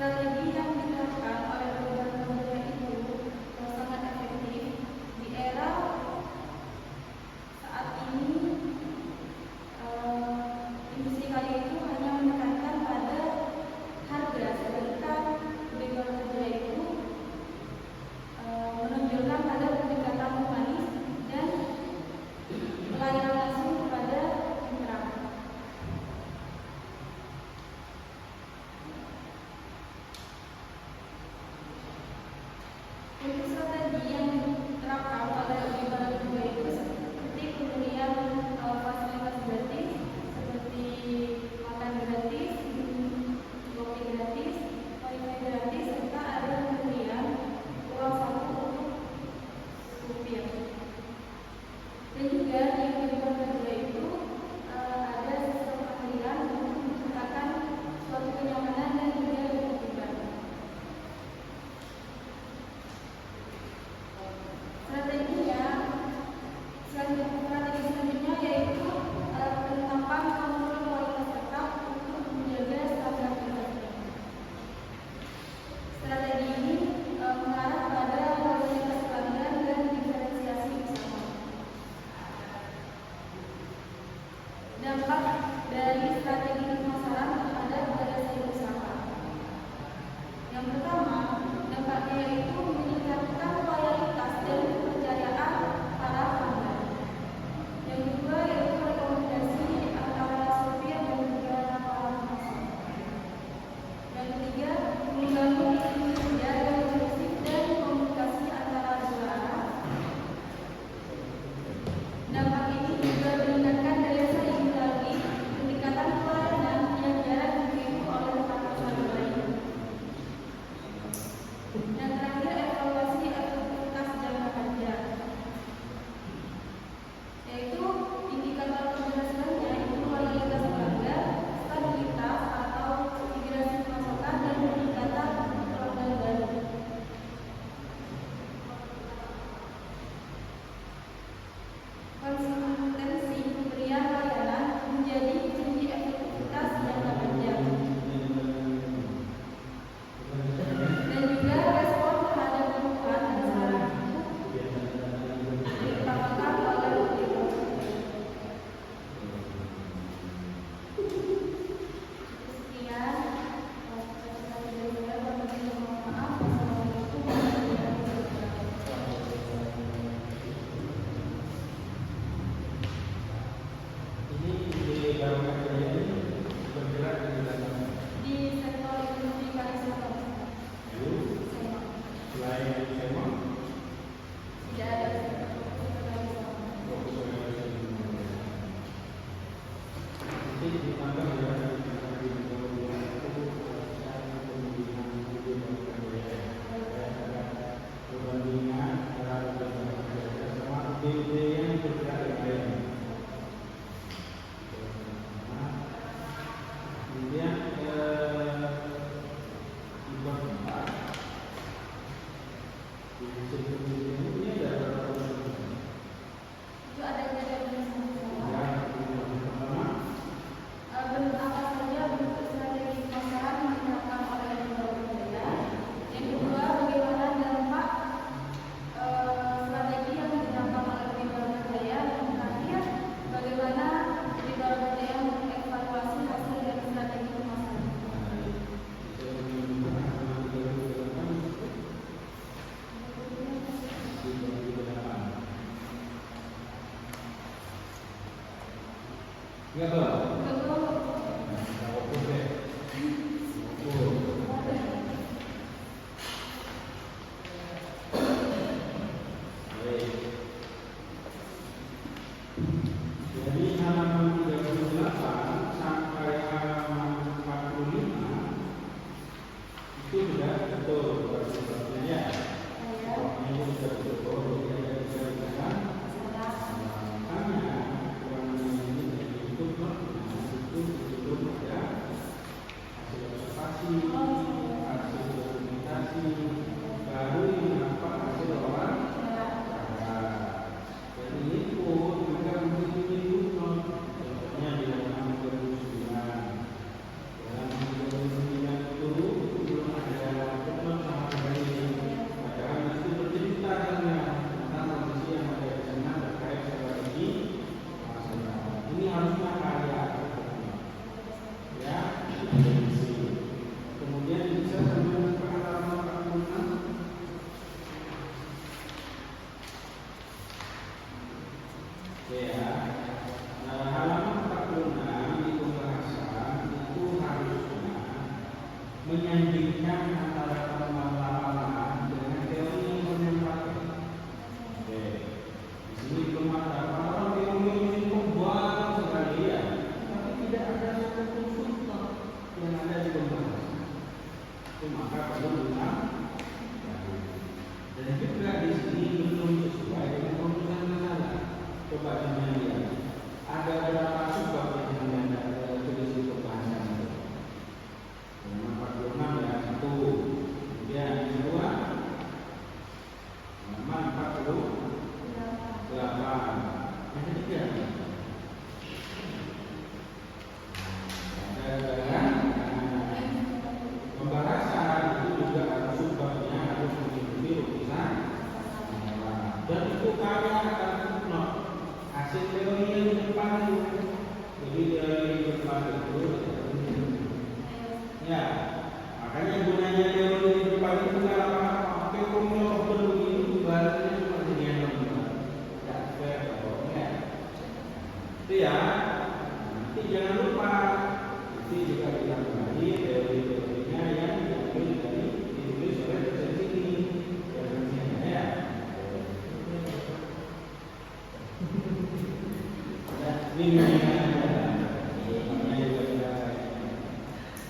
Strategi yang diterapkan oleh perubahan budaya itu sangat efektif di era saat ini. Industri karya itu hanya menekankan pada harga, sedangkan perubahan budaya itu menunjukkan pada pendekatan humanis dan pelayanan langsung kepada mitra. Untuk strategi yang diterapkan oleh perubahan budaya itu seperti pemberian fasilitas gratis seperti makan gratis, kopi gratis, wifi gratis, serta ada pemberian uang saku untuk supir. Dan juga di perubahan budaya itu ada sistem pengalihan untuk menciptakan suatu kenyamanan dan juga ketertiban. Strategi selanjutnya yaitu penetapan kontrol kualitas tetap untuk menjaga standar kualitas. Strategi ini mengarah pada kualitas pelanggan dan diferensiasi usaha. Dampak dari strategi pemasaran terhadap daya saing usaha. Yang pertama, dampaknya yaitu meningkatkan loyalitas dan kepercayaan para pelanggan. Yang kedua yaitu rekomendasi antara supir dan juga para pemesan. Yang ketiga, membangun iklim kerja yang kondusif dan komunikasi antara dua arah. Dampak ini juga meningkatkan daya saing melalui peningkatan pelayanan yang jarang ditiru oleh perusahaan lain. Dan terakhir, evaluasi efektivitas jangka panjang, yaitu indikator keberhasilannya itu loyalitas pelanggan, stabilitas atau migrasi pasokan, dan peningkatan pelanggan baru. Konsistensi pemberian layanan menjadi kunci efektivitas jangka panjang. Dan juga respon terhadap kebutuhan dan saran itu diutamakan oleh pemerintah. Sekian. Maaf. Ini di dalam kerja ini bergerak Di sektor industri pariwisata. selain tema Tidak ada sektor pariwisata. nanti ditambah ya perbandingan sama ide yang bergerak lain. Kemudian impor tempat di ini ada berapa? Itu ada jadwalnya sama-sama. Ya, pertama Bentuk apa saja bentuk strategi pemasaran yang diterapkan oleh perubahan budaya. Yang kedua, bagaimana dampak strategi yang diterapkan oleh perubahan budaya. Dan terakhir, bagaimana perubahan budaya mengevaluasi hasil dari strategi pemasaran.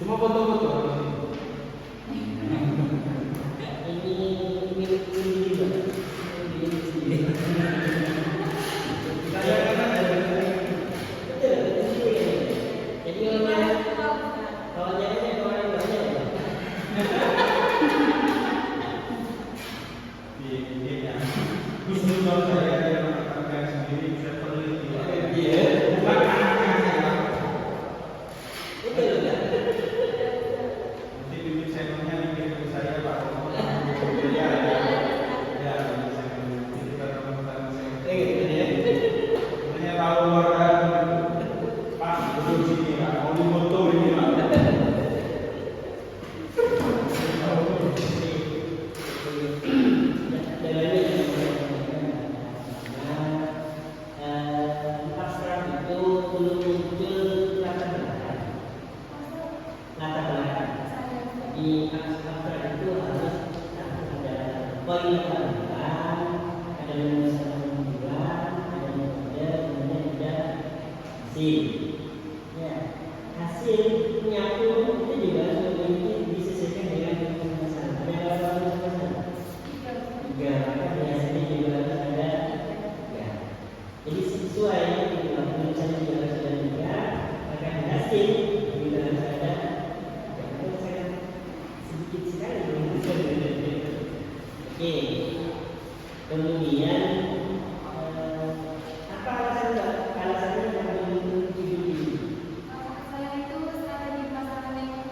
Cuma foto-foto di sini. Ini milik juga. Milik sendiri. Kadang-kadang ada Betul, itu sendiri. Jadi kalau jangan orang banyak ya. Iya. Justru kalau saya yang mengatakan sendiri saya peneliti. Iya. Bukan anaknya. Betul enggak? Nanti bikin channelnya bikin ke saya Pak. Ya, ya, saya nanti kita teman-teman saya. Gitu ya. Sebenarnya tahu keluarga Pak duduk sini Pak. Mau foto ini Pak. Hasil penyatu itu juga memiliki disesuaikan dengan masalah. Ada berapa masalah? Tiga, maka biasanya juga harus ada tiga. Jadi sesuai dengan tulisannya juga harus ada tiga, maka hasil juga harus ada tiga. Itu sangat sedikit sekali. Oke. Kemudian apa alasannya yang menunjuk ini? Saya itu strategi pemasaran yang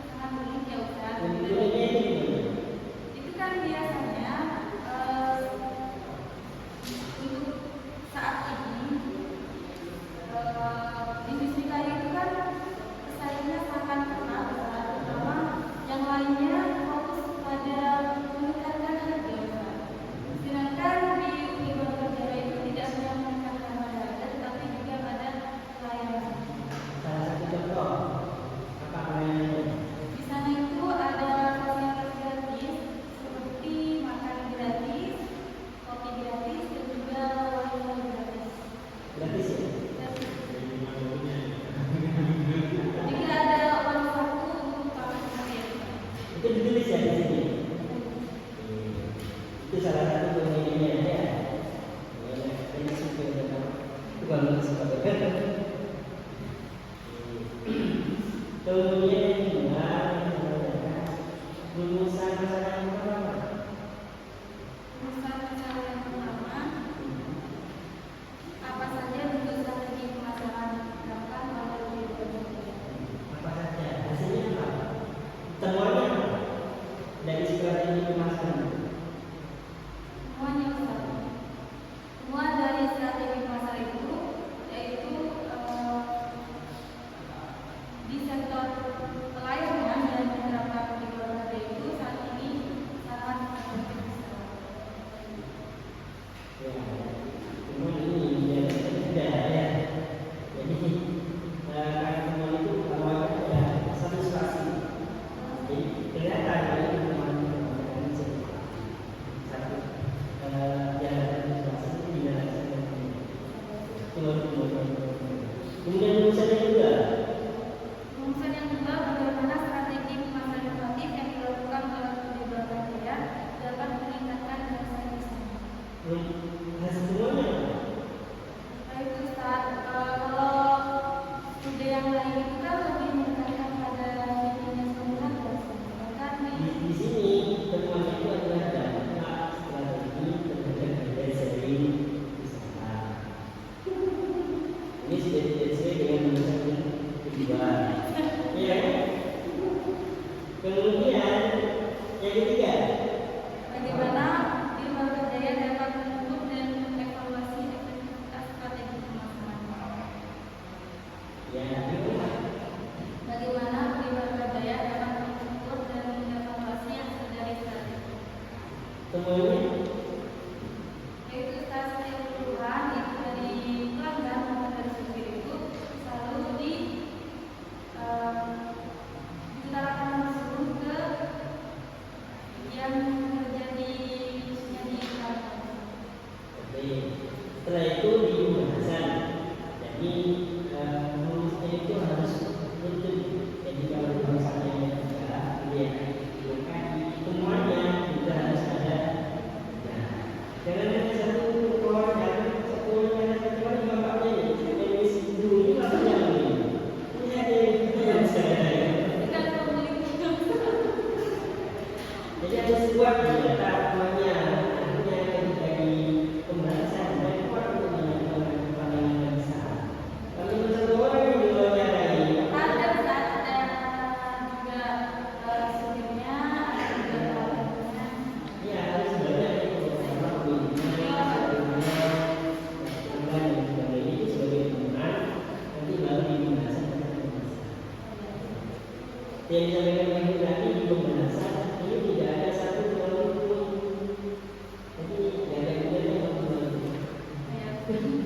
sangat unik ya Ustaz. Menunjuknya itu gimana? Itu kan biasanya untuk saat ini industri kayu itu kan pesaingnya sangat ketat, terutama yang lainnya fokus pada meningkatkan harga Ustaz. Sedangkan di Universitas Jaya itu tidak hanya meningkatkan harga, tetapi juga pada pelayanan. Salah satu contoh apa namanya? Di sana itu ada fasilitas gratis seperti makan gratis, kopi gratis, dan juga wifi gratis. Gratis ya? Jika ada uang saku untuk pakai paket. Itu ditulis ya di sini. Itu salah satu pembeliannya ya. Ini sudah ada. Bukan sesuatu. Kemudian yang kedua rumusan masalah yang pertama. Urusan masalah yang pertama, apa saja bentuk strategi pemasaran diterapkan pada Universitas. Apa saja? Hasilnya apa? Temuannya apa? Dari strategi pemasaran. Semuanya Ustaz. Semua dari strategi pasar itu yaitu di sektor pelayanan yang diterapkan di Golkar itu saat ini sangat besar. Ya, semua ini ya sudah ya. Jadi karena semua itu awalnya ya satu spasi. Jadi kelihatan ya teman-teman satu jalan spasi itu tidak kemudian urusannya juga Rumusan yang kedua, bagaimana strategi pemasaran inovatif yang dilakukan oleh Golkar Jaya dapat meningkatkan persaingan di sana. hasil semuanya Baik Ustaz, kalau studi yang lain itu kan lebih menekankan pada nilai sembilan bahkan di sini temuannya itu adalah dampak strategi terhadap dari sharing wisata. Ini sudah tidak sesuai dengan urusan yang kedua. Ya. Kemudian yang ketiga, bagaimana di Golkar Jaya dapat mengukur dan mengevaluasi efektivitas strategi pemasaran. ya Bagaimana di Golkar Jaya dapat mengukur dan mengevaluasi hasil dari strategi. temuannya Yaitu setiap perubahan itu dari pelanggan maupun dari supir itu selalu diutarakan langsung ke Yang disampaikan Pak Ibu tadi di pembahasan ini tidak ada satu teori pun. Jadi nggak ada yang membantu. Ya.